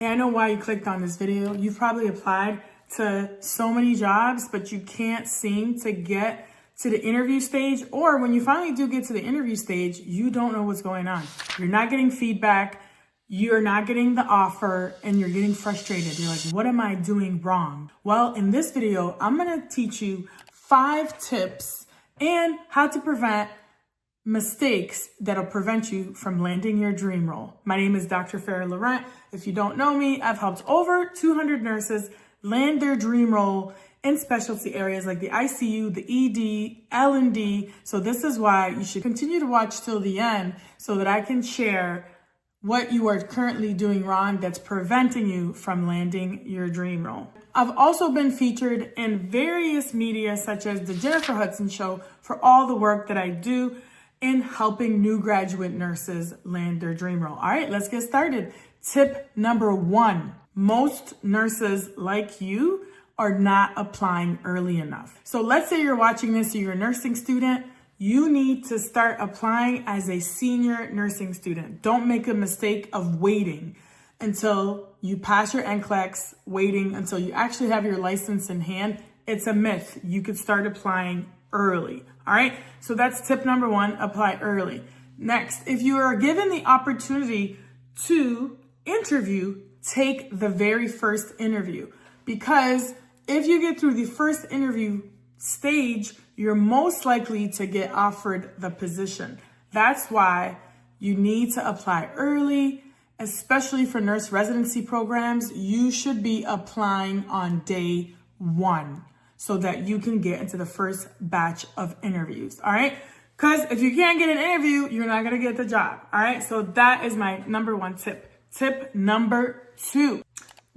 Hey, I know why you clicked on this video. You've probably applied to so many jobs, but you can't seem to get to the interview stage, or when you finally do get to the interview stage, you don't know what's going on. You're not getting feedback, you're not getting the offer, and you're getting frustrated. You're like, what am I doing wrong? Well, in this video, I'm gonna teach you 5 tips and how to prevent mistakes that'll prevent you from landing your dream role. My name is Dr. Farah Laurent. If you don't know me, I've helped over 200 nurses land their dream role in specialty areas like the ICU, the ED, L&D. So this is why you should continue to watch till the end so that I can share what you are currently doing wrong that's preventing you from landing your dream role. I've also been featured in various media such as the Jennifer Hudson Show for all the work that I do in helping new graduate nurses land their dream role. All right, let's get started. Tip number 1, most nurses like you are not applying early enough. So let's say you're watching this, you're a nursing student, you need to start applying as a senior nursing student. Don't make a mistake of waiting until you pass your NCLEX, waiting until you actually have your license in hand. It's a myth. You could start applying early. All right, so that's tip number 1, apply early. Next, if you are given the opportunity to interview, take the very first interview, because if you get through the first interview stage, you're most likely to get offered the position. That's why you need to apply early, especially for nurse residency programs. You should be applying on day 1 so that you can get into the first batch of interviews, all right? Because if you can't get an interview, you're not gonna get the job, all right? So that is my number 1 tip. Tip number 2,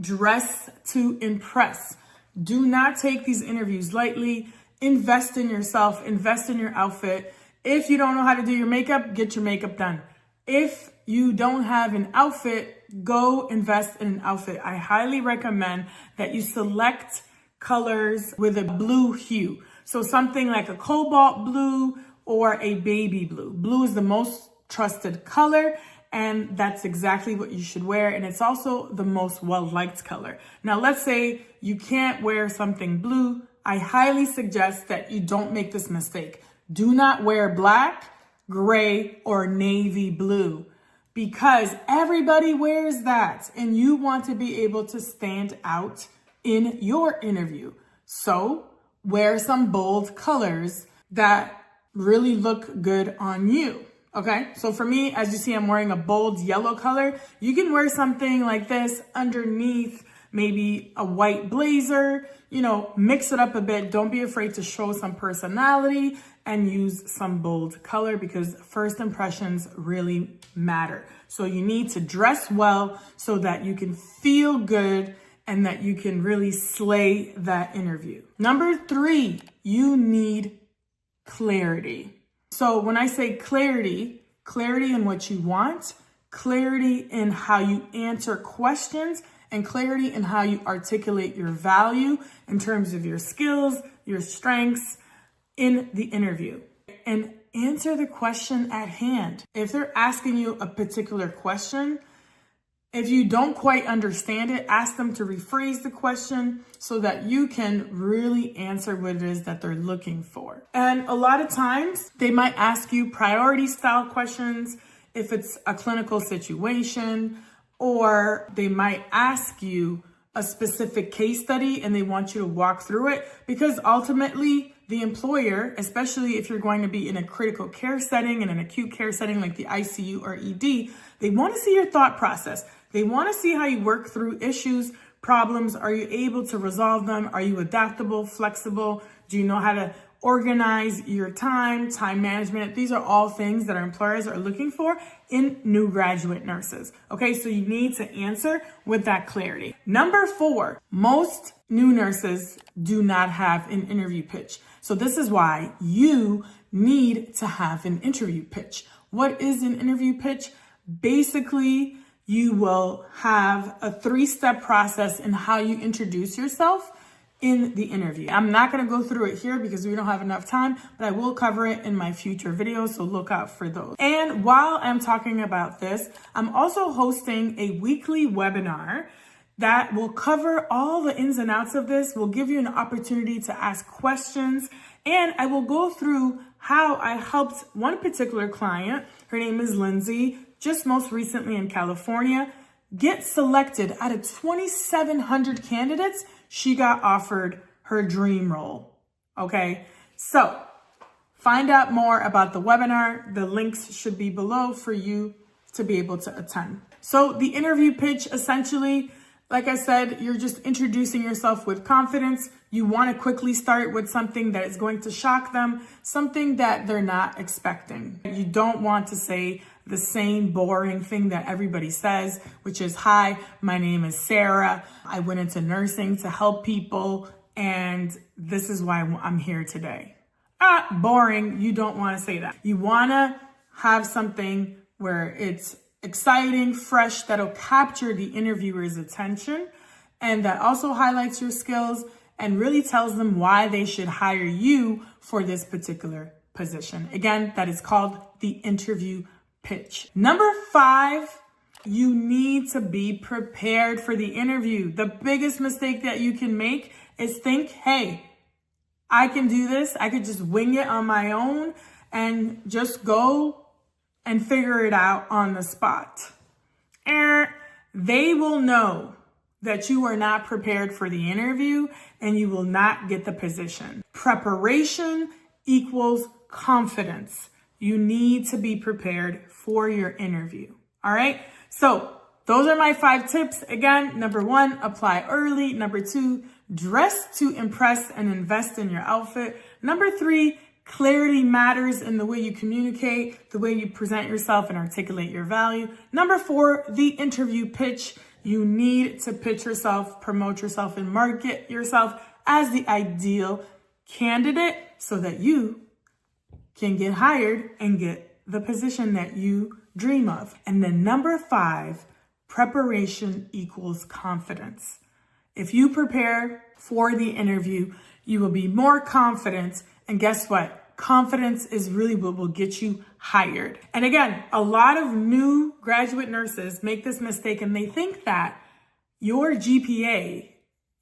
dress to impress. Do not take these interviews lightly. Invest in yourself, invest in your outfit. If you don't know how to do your makeup, get your makeup done. If you don't have an outfit, go invest in an outfit. I highly recommend that you select colors with a blue hue. So something like a cobalt blue or a baby blue. Blue is the most trusted color, and that's exactly what you should wear. And it's also the most well-liked color. Now, let's say you can't wear something blue. I highly suggest that you don't make this mistake. Do not wear black, gray, or navy blue, because everybody wears that and you want to be able to stand out in your interview. So wear some bold colors that really look good on you. Okay, so for me, as you see, I'm wearing a bold yellow color. You can wear something like this underneath, maybe a white blazer, mix it up a bit. Don't be afraid to show some personality and use some bold color, because first impressions really matter. So you need to dress well so that you can feel good and that you can really slay that interview. Number 3, you need clarity. So when I say clarity in what you want, clarity in how you answer questions, and clarity in how you articulate your value in terms of your skills, your strengths in the interview. And answer the question at hand. If they're asking you a particular question, if you don't quite understand it, ask them to rephrase the question so that you can really answer what it is that they're looking for. And a lot of times they might ask you priority style questions if it's a clinical situation, or they might ask you a specific case study and they want you to walk through it, because ultimately the employer, especially if you're going to be in a critical care setting and an acute care setting like the ICU or ED, they want to see your thought process. They want to see how you work through issues, problems. Are you able to resolve them? Are you adaptable, flexible? Do you know how to organize your time management? These are all things that our employers are looking for in new graduate nurses. Okay, so you need to answer with that clarity. Number 4, most new nurses do not have an interview pitch. So this is why you need to have an interview pitch. What is an interview pitch? Basically, you will have a 3-step process in how you introduce yourself in the interview. I'm not going to go through it here because we don't have enough time, but I will cover it in my future videos, so look out for those. And while I'm talking about this, I'm also hosting a weekly webinar that will cover all the ins and outs of this, will give you an opportunity to ask questions, and I will go through how I helped one particular client, her name is Lindsay, just most recently in California, get selected out of 2,700 candidates. She got offered her dream role. Okay, so find out more about the webinar. The links should be below for you to be able to attend. So the interview pitch, essentially, like I said, you're just introducing yourself with confidence. You want to quickly start with something that is going to shock them, something that they're not expecting. You don't want to say the same boring thing that everybody says, which is, hi, my name is Sarah. I went into nursing to help people, and this is why I'm here today. Boring. You don't want to say that. You want to have something where it's exciting, fresh, that'll capture the interviewer's attention, and that also highlights your skills and really tells them why they should hire you for this particular position. Again, that is called the interview pitch. Number 5, you need to be prepared for the interview. The biggest mistake that you can make is think, hey, I can do this. I could just wing it on my own and just go and figure it out on the spot. They will know that you are not prepared for the interview and you will not get the position. Preparation equals confidence. You need to be prepared for your interview. All right. So those are my 5 tips. Again, number 1, apply early. Number 2, dress to impress and invest in your outfit. Number 3, clarity matters in the way you communicate, the way you present yourself and articulate your value. Number 4, the interview pitch. You need to pitch yourself, promote yourself, and market yourself as the ideal candidate so that you can get hired and get the position that you dream of. And then number 5, preparation equals confidence. If you prepare for the interview, you will be more confident. And guess what? Confidence is really what will get you hired. And again, a lot of new graduate nurses make this mistake and they think that your GPA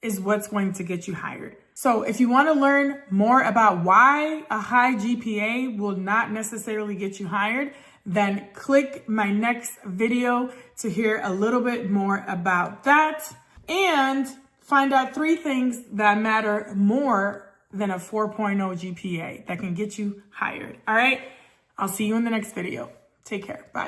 is what's going to get you hired. So if you want to learn more about why a high GPA will not necessarily get you hired, then click my next video to hear a little bit more about that and find out 3 things that matter more than a 4.0 GPA that can get you hired. All right. I'll see you in the next video. Take care. Bye.